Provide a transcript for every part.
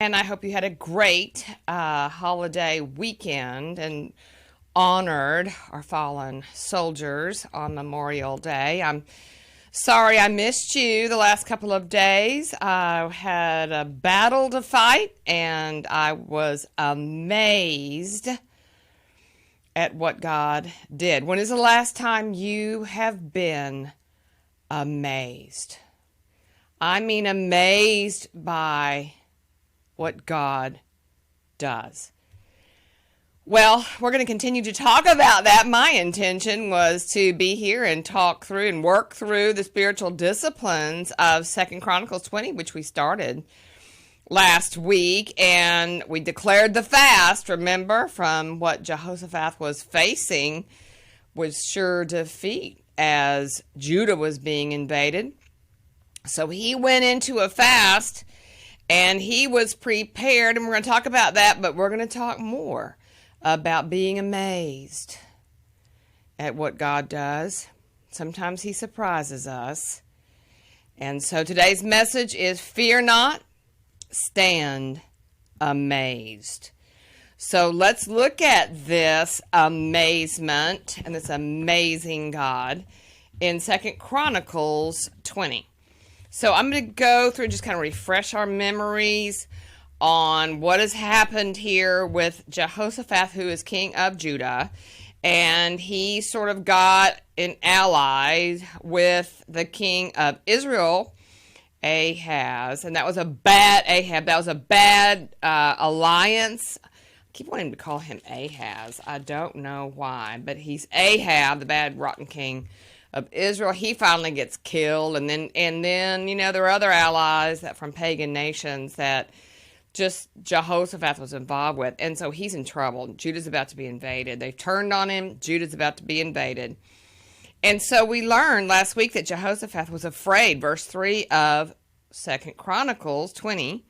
And I hope you had a great holiday weekend and honored our fallen soldiers on Memorial Day. I'm sorry I missed you the last couple of days. I had a battle to fight and I was amazed at what God did. When is the last time you have been amazed? I mean, amazed by what God does. Well, we're going to continue to talk about that. My intention was to be here and talk through and work through the spiritual disciplines of 2 Chronicles 20, which we started last week, and we declared the fast, remember, from what Jehoshaphat was facing was sure defeat as Judah was being invaded. So he went into a fast and he was prepared, and we're going to talk about that, but we're going to talk more about being amazed at what God does. Sometimes he surprises us. And so today's message is fear not, stand amazed. So let's look at this amazement and this amazing God in 2 Chronicles 20. So I'm going to go through and just kind of refresh our memories on what has happened here with Jehoshaphat, who is king of Judah. And he sort of got an ally with the king of Israel, Ahaz. And that was a bad Ahab. That was a bad alliance. I keep wanting to call him Ahaz. I don't know why. But he's Ahab, the bad rotten king of Israel. He finally gets killed, and then there are other allies that from pagan nations that just Jehoshaphat was involved with, and so he's in trouble. Judah's about to be invaded. They've turned on him. Judah's about to be invaded. And so we learned last week that Jehoshaphat was afraid. Verse 3 of 2 Chronicles 20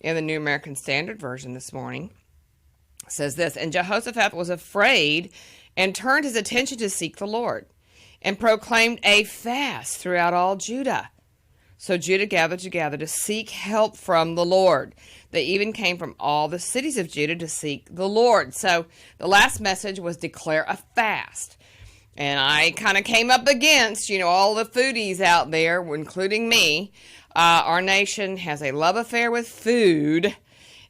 in the New American Standard Version this morning says this, "And Jehoshaphat was afraid and turned his attention to seek the Lord, and proclaimed a fast throughout all Judah. So Judah gathered together to seek help from the Lord. They even came from all the cities of Judah to seek the Lord." So the last message was declare a fast. And I kind of came up against, all the foodies out there, including me. Our nation has a love affair with food,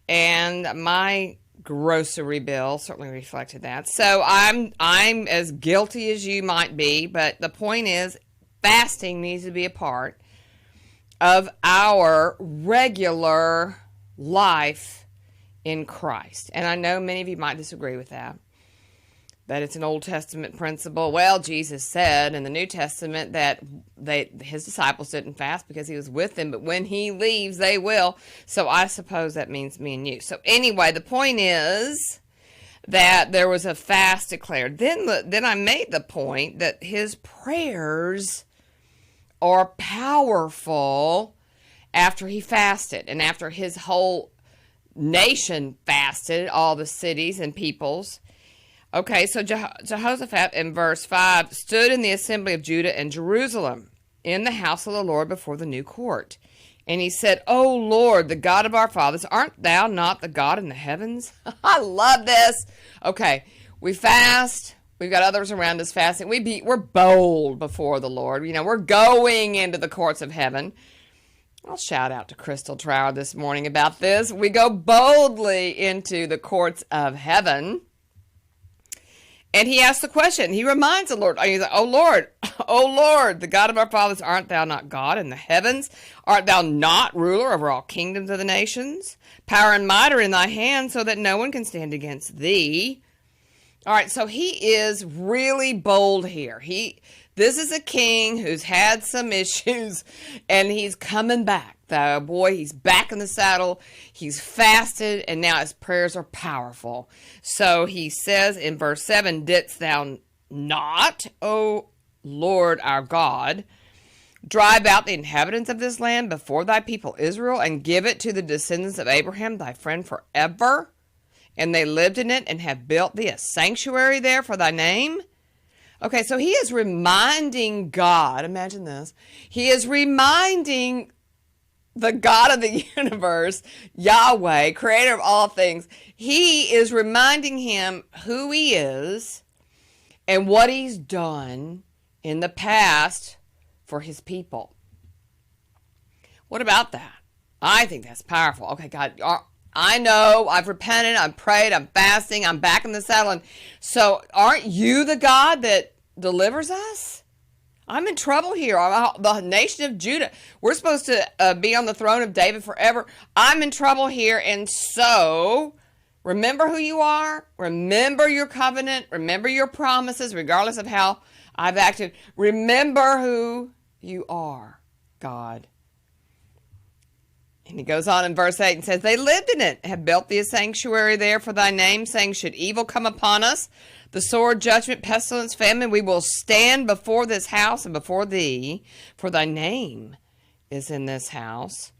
and my grocery bill certainly reflected that. So I'm as guilty as you might be, but the point is fasting needs to be a part of our regular life in Christ. And I know many of you might disagree with that it's an Old Testament principle. Well, Jesus said in the New Testament that his disciples didn't fast because he was with them, but when he leaves, they will. So I suppose that means me and you. So anyway, the point is that there was a fast declared. Then I made the point that his prayers are powerful after he fasted and after his whole nation fasted, all the cities and peoples. Okay, so Jehoshaphat in verse 5 stood in the assembly of Judah and Jerusalem in the house of the Lord before the new court. And he said, "O Lord, the God of our fathers, art thou not the God in the heavens?" I love this. Okay, we fast. We've got others around us fasting. We're bold before the Lord. We're going into the courts of heaven. I'll shout out to Crystal Trower this morning about this. We go boldly into the courts of heaven. And he asks the question. He reminds the Lord. He's like, "O Lord, the God of our fathers, art thou not God in the heavens? Art thou not ruler over all kingdoms of the nations? Power and might are in thy hand, so that no one can stand against thee." All right, so he is really bold here. This is a king who's had some issues, and he's coming back. He's back in the saddle. He's fasted, and now his prayers are powerful. So he says in verse 7, "Didst thou not, O Lord our God, drive out the inhabitants of this land before thy people Israel, and give it to the descendants of Abraham thy friend forever? And they lived in it, and have built thee a sanctuary there for thy name." Okay, so he is reminding God, imagine this, he is reminding the God of the universe, Yahweh, creator of all things, he is reminding him who he is and what he's done in the past for his people. What about that? I think that's powerful. Okay, God, I know I've repented, I've prayed, I'm fasting, I'm back in the saddle. And so aren't you the God that delivers us? I'm in trouble here. I'm the nation of Judah. We're supposed to be on the throne of David forever. I'm in trouble here. And so remember who you are. Remember your covenant. Remember your promises, regardless of how I've acted. Remember who you are, God. And he goes on in verse 8 and says, they lived in it, have built thee a sanctuary there for thy name, saying, should evil come upon us, the sword, judgment, pestilence, famine, we will stand before this house and before thee, for thy name is in this house,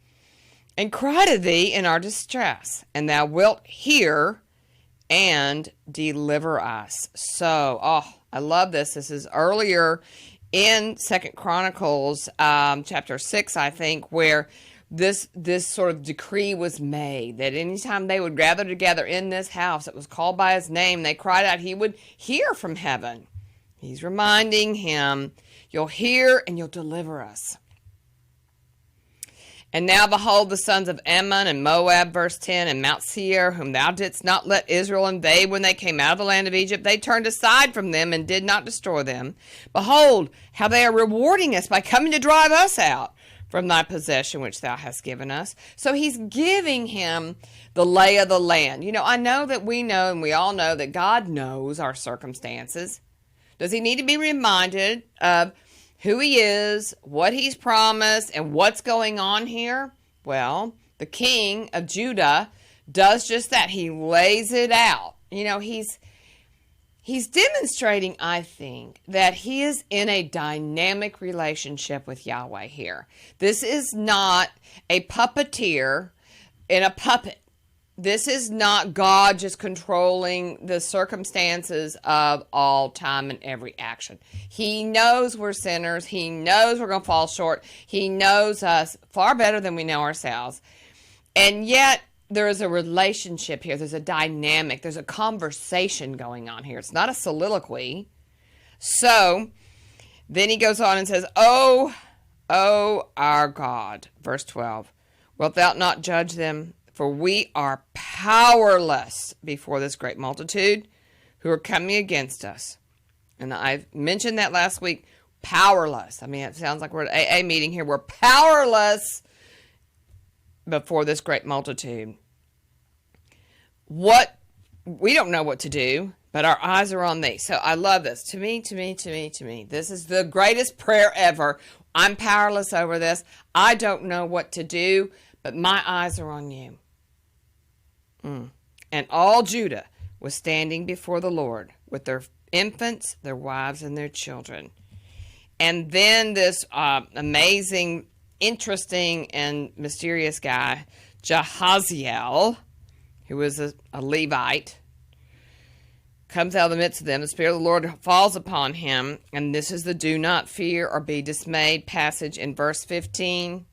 and cry to thee in our distress, and thou wilt hear and deliver us. So, I love this. This is earlier in 2 Chronicles chapter 6, I think, where this sort of decree was made that anytime they would gather together in this house that was called by his name, they cried out, he would hear from heaven. He's reminding him, you'll hear and you'll deliver us. And now behold, the sons of Ammon and Moab, verse 10, and Mount Seir, whom thou didst not let Israel invade when they came out of the land of Egypt, they turned aside from them and did not destroy them. Behold, how they are rewarding us by coming to drive us out from thy possession which thou hast given us. So he's giving him the lay of the land. You know, I know that we know, and we all know, that God knows our circumstances. Does he need to be reminded of who he is, what he's promised, and what's going on here? Well, the king of Judah does just that. He lays it out. You know, he's demonstrating, I think, that he is in a dynamic relationship with Yahweh here. This is not a puppeteer in a puppet. This is not God just controlling the circumstances of all time and every action. He knows we're sinners. He knows we're going to fall short. He knows us far better than we know ourselves. And yet, there is a relationship here. There's a dynamic. There's a conversation going on here. It's not a soliloquy. So, then he goes on and says, Oh, our God. Verse 12. Wilt thou not judge them? For we are powerless before this great multitude who are coming against us. And I mentioned that last week. Powerless. I mean, it sounds like we're at an AA meeting here. We're powerless before this great multitude. We don't know what to do, but our eyes are on thee. So I love this. To me. This is the greatest prayer ever. I'm powerless over this. I don't know what to do, but my eyes are on you. And all Judah was standing before the Lord with their infants, their wives, and their children. And then this amazing, interesting, and mysterious guy, Jahaziel, who was a Levite, comes out of the midst of them. The Spirit of the Lord falls upon him. And this is the do not fear or be dismayed passage in verse 15.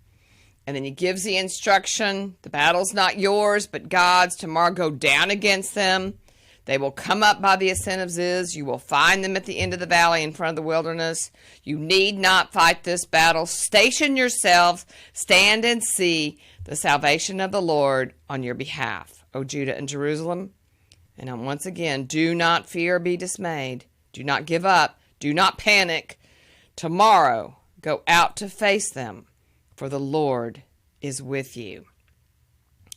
And then he gives the instruction, the battle's not yours, but God's. Tomorrow go down against them. They will come up by the ascent of Ziz. You will find them at the end of the valley in front of the wilderness. You need not fight this battle. Station yourselves, stand and see the salvation of the Lord on your behalf, O Judah and Jerusalem. And once again, do not fear or be dismayed. Do not give up. Do not panic. Tomorrow, go out to face them, for the Lord is with you.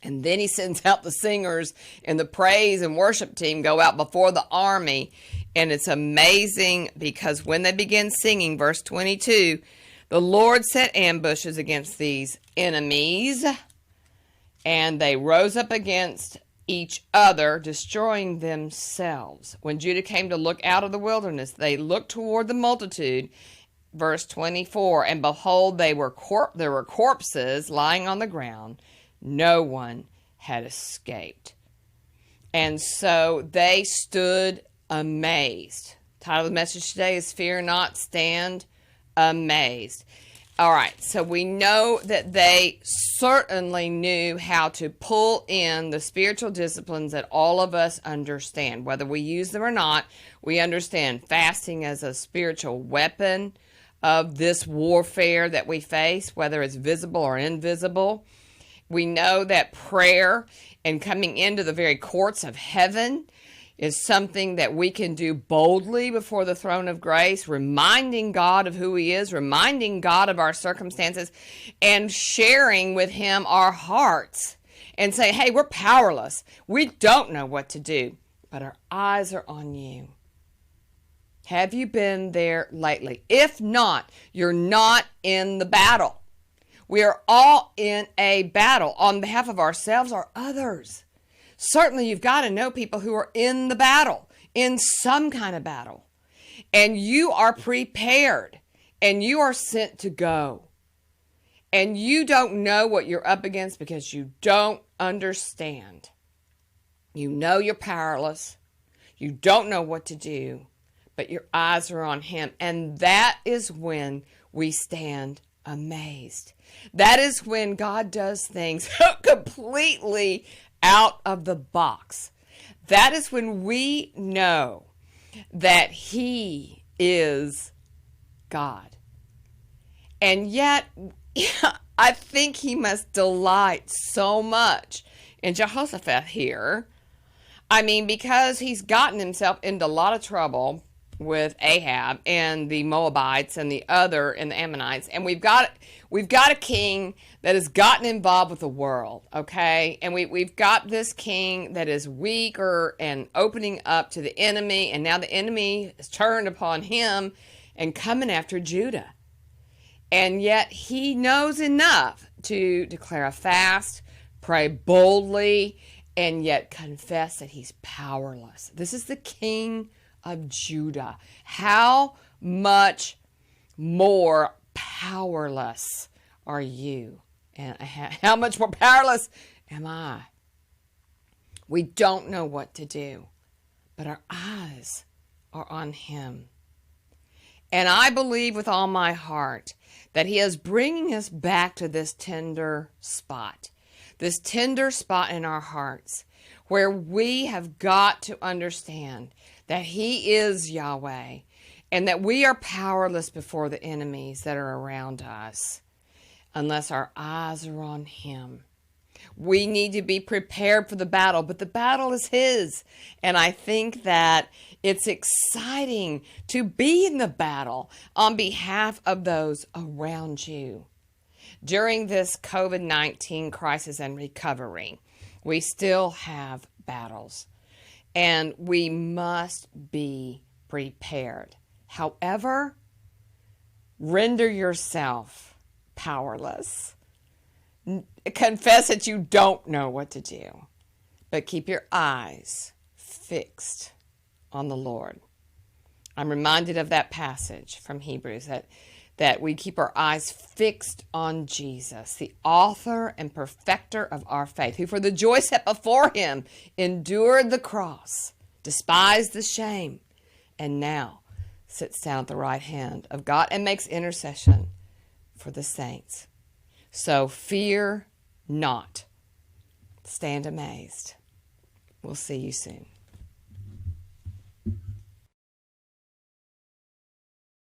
And then he sends out the singers, and the praise and worship team go out before the army. And it's amazing because when they begin singing, verse 22, the Lord set ambushes against these enemies, and they rose up against each other, destroying themselves. When Judah came to look out of the wilderness, they looked toward the multitude. Verse 24, and behold, there were corpses lying on the ground. No one had escaped. And so they stood amazed. The title of the message today is Fear Not, Stand Amazed. All right, so we know that they certainly knew how to pull in the spiritual disciplines that all of us understand. Whether we use them or not, we understand fasting as a spiritual weapon of this warfare that we face, whether it's visible or invisible. We know that prayer and coming into the very courts of heaven is something that we can do boldly before the throne of grace, reminding God of who he is, reminding God of our circumstances, and sharing with him our hearts and say, hey, we're powerless. We don't know what to do, but our eyes are on you. Have you been there lately? If not, you're not in the battle. We are all in a battle on behalf of ourselves or others. Certainly, you've got to know people who are in the battle, in some kind of battle. And you are prepared, and you are sent to go. And you don't know what you're up against because you don't understand. You know you're powerless. You don't know what to do, but your eyes are on him. And that is when we stand amazed. That is when God does things completely out of the box. That is when we know that he is God. And yet, I think he must delight so much in Jehoshaphat here. I mean, because he's gotten himself into a lot of trouble with Ahab and the Moabites and the Ammonites, and we've got a king that has gotten involved with the world, okay? And we've got this king that is weaker and opening up to the enemy, and now the enemy is turned upon him and coming after Judah. And yet he knows enough to declare a fast, pray boldly, and yet confess that he's powerless. This is the king of Judah. How much more powerless are you? And how much more powerless am I? We don't know what to do, but our eyes are on him. And I believe with all my heart that he is bringing us back to this tender spot in our hearts, where we have got to understand that he is Yahweh and that we are powerless before the enemies that are around us unless our eyes are on him. We need to be prepared for the battle, but the battle is his. And I think that it's exciting to be in the battle on behalf of those around you. During this COVID-19 crisis and recovery, we still have battles, and we must be prepared. However, render yourself powerless. Confess that you don't know what to do, but keep your eyes fixed on the Lord. I'm reminded of that passage from Hebrews that we keep our eyes fixed on Jesus, the author and perfecter of our faith, who for the joy set before him endured the cross, despised the shame, and now sits down at the right hand of God and makes intercession for the saints. So fear not. Stand amazed. We'll see you soon.